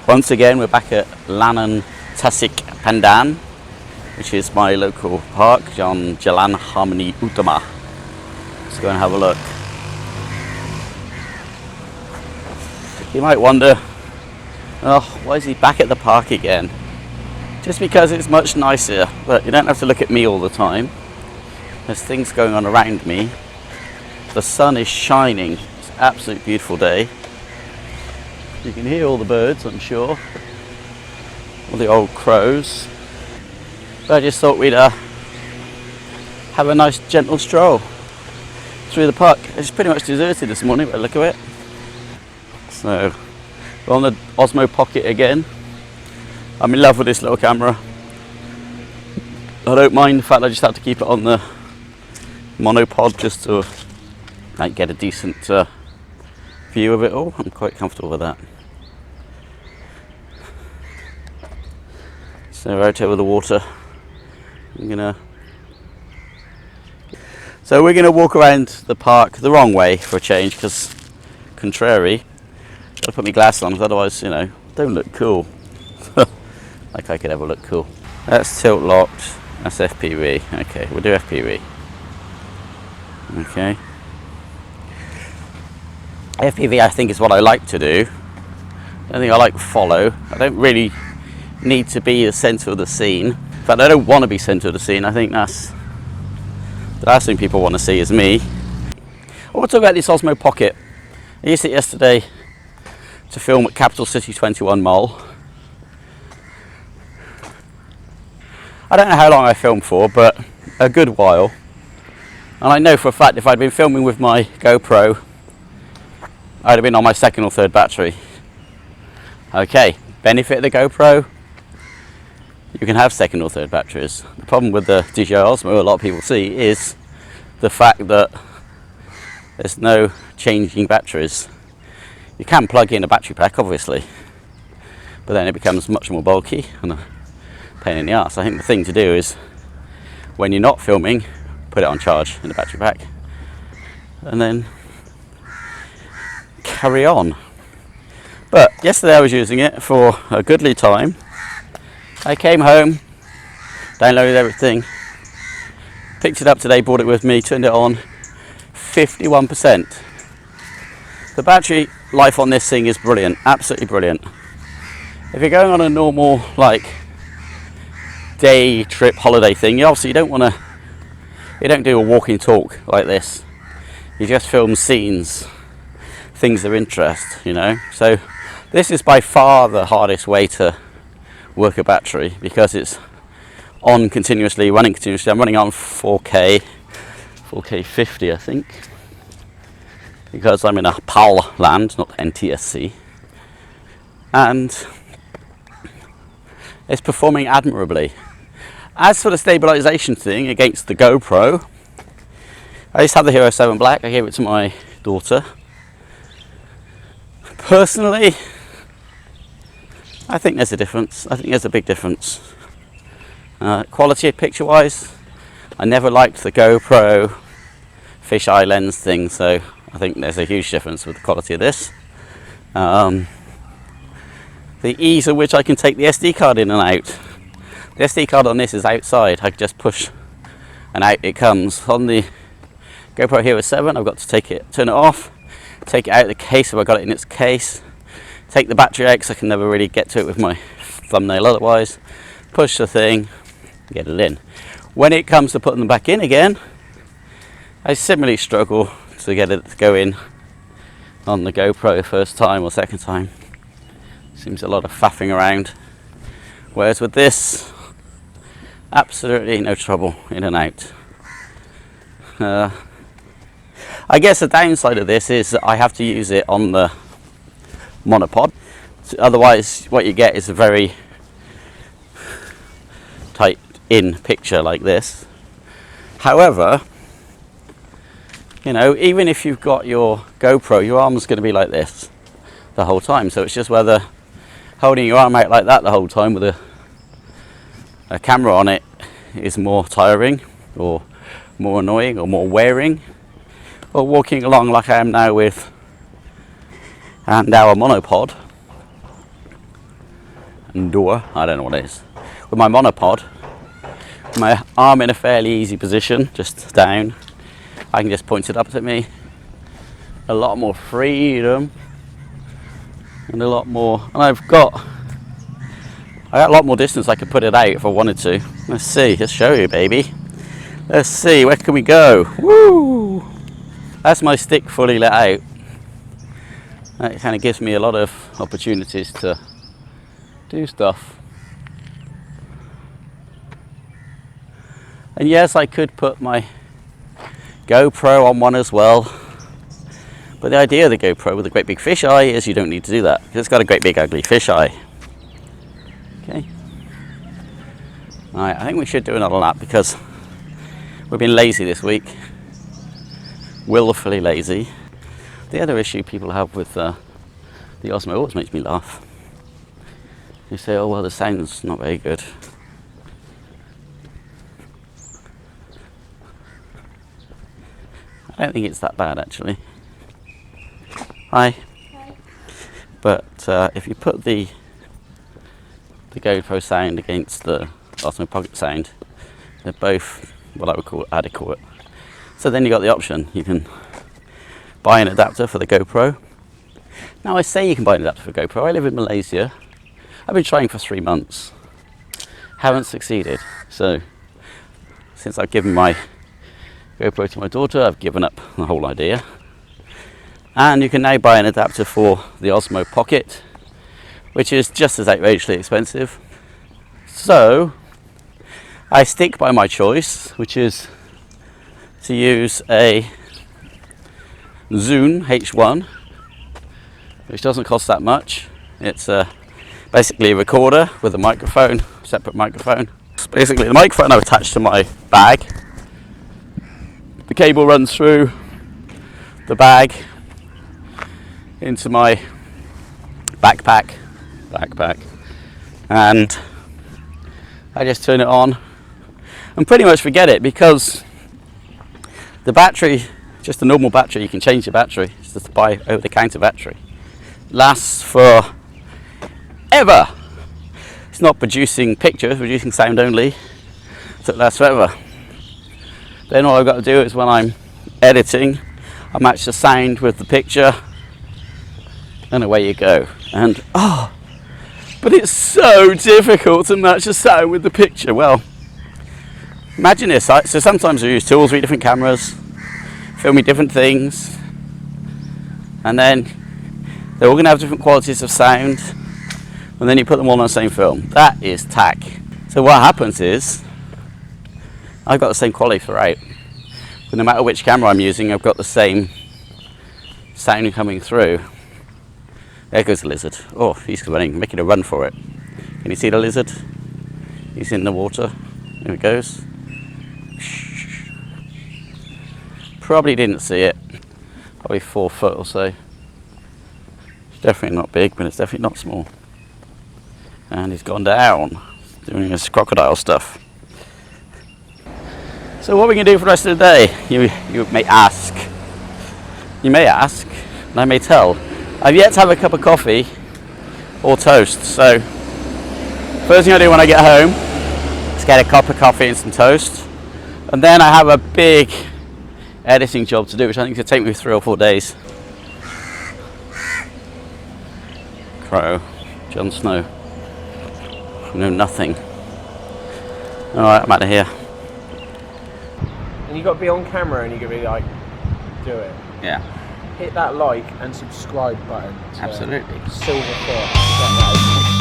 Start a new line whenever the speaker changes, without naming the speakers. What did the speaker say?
Once again, we're back at Lanan Tasik Pandan, which is my local park on Jalan Harmony Utama. Let's go and have a look. You might wonder, oh, why is he back at the park again? Just because it's much nicer, but you don't have to look at me all the time. There's things going on around me. The sun is shining. It's an absolutely beautiful day. You can hear all the birds, I'm sure, all the old crows. But I just thought we'd have a nice gentle stroll through the park. It's pretty much deserted this morning by the look of it. So we're on the Osmo Pocket again. I'm in love with this little camera. I don't mind the fact I just have to keep it on the monopod just to get a decent view of it all. I'm quite comfortable with that. So right over the water, so we're gonna walk around the park the wrong way for a change, because contrary, gotta put my glasses on, because otherwise, don't look cool. Like I could ever look cool. That's tilt locked. That's FPV. Okay, we'll do FPV. Okay. FPV, I think, is what I like to do. I think I like follow. I don't really need to be the centre of the scene. In fact, I don't want to be centre of the scene. I think that's the last thing people want to see is me. I want to talk about this Osmo Pocket. I used it yesterday to film at Capital City 21 Mall. I don't know how long I filmed for, but a good while. And I know for a fact if I'd been filming with my GoPro, I'd have been on my second or third battery. Okay, benefit of the GoPro, you can have second or third batteries. The problem with the DJI Osmo, a lot of people see, is the fact that there's no changing batteries. You can plug in a battery pack, obviously, but then it becomes much more bulky and a pain in the arse. I think the thing to do is, when you're not filming, put it on charge in the battery pack, and then carry on. But yesterday I was using it for a goodly time. I came home, downloaded everything, picked it up today, brought it with me, turned it on, 51%. The battery life on this thing is brilliant, absolutely brilliant. If you're going on a normal day trip holiday thing, you don't do a walking talk like this. You just film scenes, things of interest, So this is by far the hardest way to work a battery, because it's on continuously, running continuously. I'm running on 4K 50, I think, because I'm in a PAL land, not NTSC, and it's performing admirably. As for the stabilization thing against the GoPro, I just had the Hero 7 Black. I gave it to my daughter. Personally, I think there's a difference. I think there's a big difference. Quality picture wise, I never liked the GoPro fisheye lens thing, so I think there's a huge difference with the quality of this. The ease at which I can take the SD card in and out. The SD card on this is outside. I can just push and out it comes. On the GoPro Hero 7, I've got to turn it off, take it out of the case if I got it in its case, take the battery out because I can never really get to it with my thumbnail otherwise, push the thing, get it in. When it comes to putting them back in again, I similarly struggle to get it to go in on the GoPro first time or second time. Seems a lot of faffing around, whereas with this, absolutely no trouble, in and out. I guess the downside of this is that I have to use it on the monopod. Otherwise, what you get is a very tight in picture like this. However, You know, even if you've got your GoPro, your arm's going to be like this the whole time. So it's just whether holding your arm out like that the whole time with a camera on it is more tiring or more annoying or more wearing, or walking along like I am now with our monopod and door, I don't know what it is, with my monopod, my arm in a fairly easy position, just down. I can just point it up at me. A lot more freedom and a lot more, and I got a lot more distance. I could put it out if I wanted to. Let's see, just show you, baby. Let's see, where can we go? Woo! That's my stick fully let out. That kind of gives me a lot of opportunities to do stuff. And yes, I could put my GoPro on one as well. But the idea of the GoPro with a great big fisheye is you don't need to do that, because it's got a great big ugly fisheye. Okay. Alright, I think we should do another lap because we've been lazy this week. Willfully lazy. The other issue people have with the Osmo always makes me laugh. They say, oh well, the sound's not very good. I don't think it's that bad actually. Hi. Hi. But if you put the GoPro sound against the Osmo Pocket sound, they're both what I would call adequate. So then you got the option. You can buy an adapter for the GoPro. Now I say you can buy an adapter for GoPro. I live in Malaysia. I've been trying for 3 months. Haven't succeeded. So since I've given my GoPro to my daughter, I've given up the whole idea. And you can now buy an adapter for the Osmo Pocket, which is just as outrageously expensive. So I stick by my choice, which is to use a Zune H1, which doesn't cost that much. It's basically a recorder with a microphone, separate microphone. It's basically the microphone I've attached to my bag. The cable runs through the bag into my backpack, and I just turn it on and pretty much forget it, because the battery, just a normal battery, you can change the battery, it's just to buy over-the-counter battery, lasts for ever. It's not producing pictures, producing sound only, so it lasts forever. Then all I've got to do is when I'm editing, I match the sound with the picture, and away you go. And but it's so difficult to match the sound with the picture. Well, imagine this. So sometimes I use 2 or 3 different cameras, filming different things, and then they're all going to have different qualities of sound, and then you put them all on the same film. That is tack. So what happens is, I've got the same quality throughout. But no matter which camera I'm using, I've got the same sound coming through. There goes the lizard. Oh, he's running, making a run for it. Can you see the lizard? He's in the water. There it goes. Probably didn't see it. Probably 4 foot or so. It's definitely not big, but it's definitely not small. And he's gone down, doing his crocodile stuff. So what are we going to do for the rest of the day? You may ask. You may ask, and I may tell. I've yet to have a cup of coffee or toast, so first thing I do when I get home is get a cup of coffee and some toast, and then I have a big editing job to do, which I think could take me 3 or 4 days. Crow, Jon Snow. No, nothing. Alright, I'm out of here.
And you've got to be on camera and you've got to be like, do it.
Yeah.
Hit that like and subscribe button.
Absolutely.
Silver Foot.